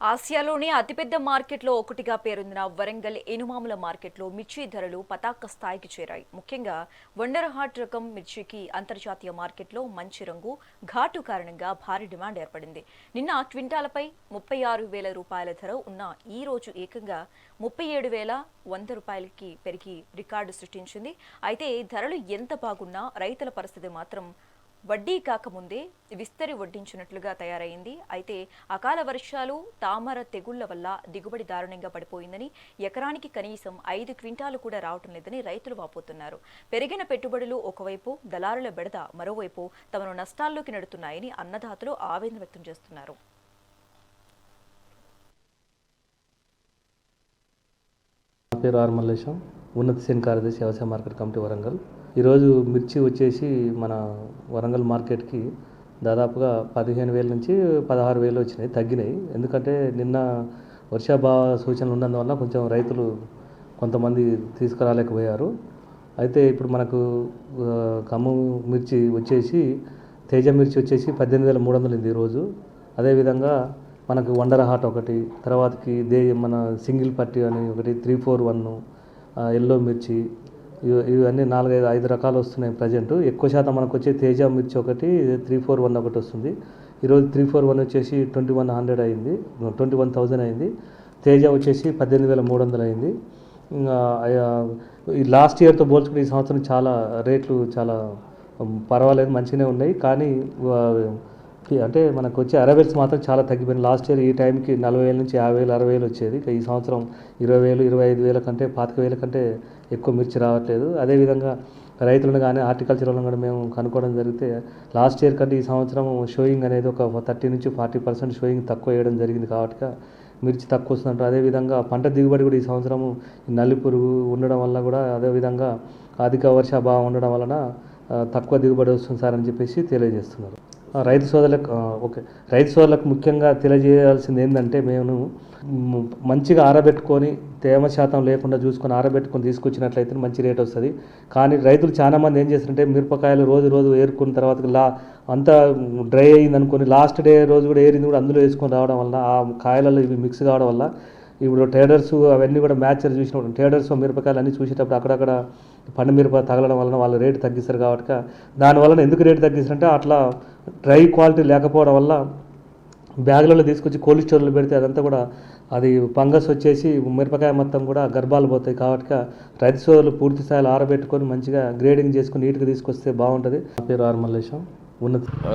ఆసియాలోని అతిపెద్ద మార్కెట్లో ఒకటిగా పేరొందిన వరంగల్ ఎనుమాముల మార్కెట్లో మిర్చి ధరలు పతాక స్థాయికి చేరాయి. ముఖ్యంగా వండర్ హార్ట్ రకం మిర్చికి అంతర్జాతీయ మార్కెట్లో మంచి రంగు, ఘాటు కారణంగా భారీ డిమాండ్ ఏర్పడింది. నిన్న క్వింటాలపై 36,000 రూపాయల ధర ఉన్న ఈ రోజు ఏకంగా 37,100 రూపాయలకి పెరిగి రికార్డు సృష్టించింది. అయితే ధరలు ఎంత బాగున్నా రైతుల పరిస్థితి మాత్రం వడ్డీ కాకముందే విస్తరి వడ్డించినట్లుగా తయారైంది. అయితే అకాల వర్షాలు, తామర తెగుళ్ల వల్ల దిగుబడి దారుణంగా పడిపోయిందని, ఎకరానికి కనీసం 5 క్వింటాలు కూడా రావటం లేదని రైతులు వాపోతున్నారు. పెరిగిన పెట్టుబడులు ఒకవైపు, దళారుల బెడద మరోవైపు తమను నష్టాల్లోకి నెడుతున్నాయని అన్నదాతలు ఆవేదన వ్యక్తం చేస్తున్నారు. పేరు ఆర్ మల్లేశం, ఉన్నత శ్రేణి కార్యదర్శి వ్యవసాయ మార్కెట్ కమిటీ వరంగల్. ఈరోజు మిర్చి వచ్చేసి మన వరంగల్ మార్కెట్కి దాదాపుగా 15,000 నుంచి 16,000 వచ్చినాయి, తగ్గినాయి. ఎందుకంటే నిన్న వర్షాభావ సూచనలు ఉన్నందువల్ల కొంచెం రైతులు కొంతమంది తీసుకురాలేకపోయారు. అయితే ఇప్పుడు మనకు ఖమ్మం మిర్చి వచ్చేసి తేజ మిర్చి వచ్చేసి 18,300 ఉంది ఈరోజు. అదేవిధంగా మనకు వండర్ హార్ట్ ఒకటి, తర్వాతకి మన సింగిల్ పట్టి అని ఒకటి, 341 ఎల్లో మిర్చి, ఇవన్నీ 4-5 రకాలు వస్తున్నాయి ప్రజెంట్. ఎక్కువ శాతం మనకు వచ్చే తేజ మిర్చి ఒకటి, 341 ఒకటి వస్తుంది. ఈరోజు 341 వచ్చేసి 2100 అయింది, 21,000 అయింది. తేజ వచ్చేసి 18,300 అయింది. ఈ లాస్ట్ ఇయర్తో పోల్చుకుంటే ఈ సంవత్సరం చాలా రేట్లు చాలా పర్వాలేదు, మంచిగానే ఉన్నాయి. కానీ అంటే మనకు వచ్చే అరైవల్స్ మాత్రం చాలా తగ్గిపోయింది. లాస్ట్ ఇయర్ ఈ టైంకి 40,000 నుంచి 50,000, 60,000 వచ్చేది. ఈ సంవత్సరం 20,000, 25,000 కంటే 25,000 కంటే ఎక్కువ మిర్చి రావట్లేదు. అదేవిధంగా రైతులను కానీ హార్టికల్చర్ వాళ్ళని కూడా మేము కనుక్కోవడం జరిగితే లాస్ట్ ఇయర్ కంటే ఈ సంవత్సరం షోయింగ్ అనేది ఒక 30 నుంచి 40% షోయింగ్ తక్కువ వేయడం జరిగింది. కాబట్టి మిర్చి తక్కువ వస్తుందంటారు. అదేవిధంగా పంట దిగుబడి కూడా ఈ సంవత్సరము నల్లి పురుగు ఉండడం వల్ల కూడా, అదేవిధంగా అధిక వర్షాభావం ఉండడం వలన తక్కువ దిగుబడి వస్తుంది సార్ అని చెప్పేసి తెలియజేస్తున్నారు. రైతు సోదరులకు ముఖ్యంగా తెలియజేయాల్సింది ఏంటంటే, మేము మంచిగా ఆరబెట్టుకొని తేమ శాతం లేకుండా చూసుకొని ఆరబెట్టుకొని తీసుకొచ్చినట్లయితే మంచి రేట్ వస్తుంది. కానీ రైతులు చాలామంది ఏం చేస్తారంటే, మిరపకాయలు రోజు ఏరుకున్న తర్వాత అంతా డ్రై అయింది అనుకొని లాస్ట్ డే రోజు కూడా ఏరింది కూడా అందులో వేసుకొని రావడం వల్ల, ఆ కాయలలో ఇవి మిక్స్ కావడం వల్ల ఇప్పుడు ట్రేడర్స్ అవన్నీ కూడా మ్యాచర్ చూసినప్పుడు ట్రేడర్స్ మిరపకాయలు అన్నీ చూసేటప్పుడు అక్కడక్కడ పండు మిరప తగలడం వలన వాళ్ళు రేటు తగ్గిస్తారు. కాబట్టి దానివల్ల ఎందుకు రేటు తగ్గిస్తారంటే, అట్లా డ్రై క్వాలిటీ లేకపోవడం వల్ల బ్యాగులలో తీసుకొచ్చి కోల్డ్ స్టోర్లో పెడితే అదంతా కూడా అది ఫంగస్ వచ్చేసి మిరపకాయ మొత్తం కూడా గర్భాలు పోతాయి. కాబట్టి రైతు సోదరులు పూర్తి స్థాయిలో ఆరబెట్టుకొని మంచిగా గ్రేడింగ్ చేసుకుని నీట్గా తీసుకొస్తే బాగుంటుంది. నా పేరు ఆర్ మల్లేశం,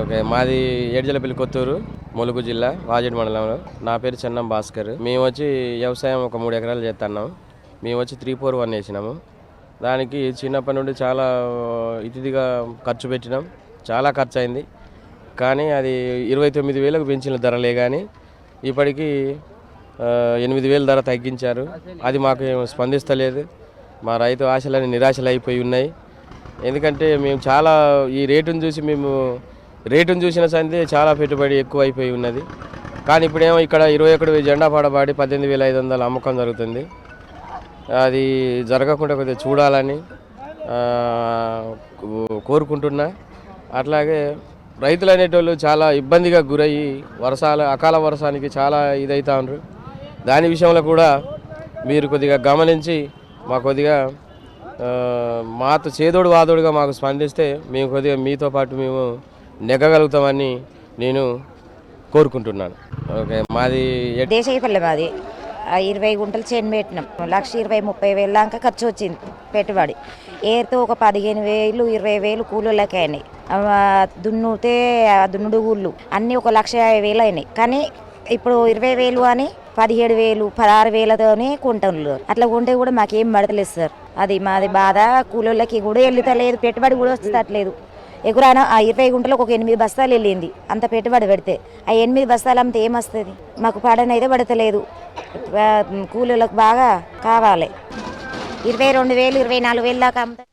ఓకే. మాది ఏడ్జలపల్లి, కొత్తూరు, ములుగు జిల్లా, వాజేడు మండలంలో. నా పేరు చెన్నం భాస్కర్. మేము వచ్చి వ్యవసాయం ఒక 3 ఎకరాలు చేస్తున్నాం. మేము వచ్చి 341 వేసినాము. దానికి చిన్నప్పటి నుండి చాలా ఇతిగా ఖర్చు పెట్టినాం, చాలా ఖర్చు అయింది. కానీ అది 29,000కు పెంచిన ధరలే, కానీ ఇప్పటికీ 8,000 ధర తగ్గించారు. అది మాకు స్పందిస్తలేదు. మా రైతు ఆశలని నిరాశలు అయిపోయి ఉన్నాయి. ఎందుకంటే మేము చాలా ఈ రేటును చూసిన సంది చాలా పెట్టుబడి ఎక్కువ అయిపోయి ఉన్నది. కానీ ఇప్పుడేమో ఇక్కడ 21 జెండా పాడబాడి 18,500 అమ్మకం జరుగుతుంది. అది జరగకుండా కొద్దిగా చూడాలని కోరుకుంటున్నా. అట్లాగే రైతులు అనేటోళ్ళు చాలా ఇబ్బందిగా గురయ్యి అకాల వర్షానికి చాలా ఇదవుతా ఉన్నారు. దాని విషయంలో కూడా మీరు కొద్దిగా గమనించి కొద్దిగా మాతో చేదోడు వాదోడుగా మాకు స్పందిస్తే మేము కొద్దిగా మీతో పాటు మేము నెగ్గగలుగుతామని నేను కోరుకుంటున్నాను. ఓకే. మాది దేశపల్లి, మాది 20 గుంటలు చేను పెట్టినాం. 1,20,000-30,000 దాకా ఖర్చు వచ్చింది పెట్టుబడి. ఏరితో ఒక 15,000, 20,000 కూలీలకి అయినాయి. దున్నుతే దున్నుడు ఊళ్ళు అన్నీ ఒక 1,50,000 అయినాయి. కానీ ఇప్పుడు 20,000 అని 17,000, 16,000తోనే కొంటున్నారు. అట్లా కొంటే కూడా మాకేం పడతలేదు సార్. అది మాది బాధ. కూలీలకి కూడా వెళ్తలేదు, పెట్టుబడి కూడా వస్తట్లేదు. ఎగురాన ఆ 20 గుంటలకు ఒక 8 బస్తాలు వెళ్ళింది. అంత పెట్టుబడి పెడితే ఆ 8 బస్తాలు అమ్మితే ఏమొస్తుంది? మాకు పడనైతే పడతలేదు. కూలీలకు బాగా కావాలి. 22,000, 24,000 దాకా అమ్ముతారు.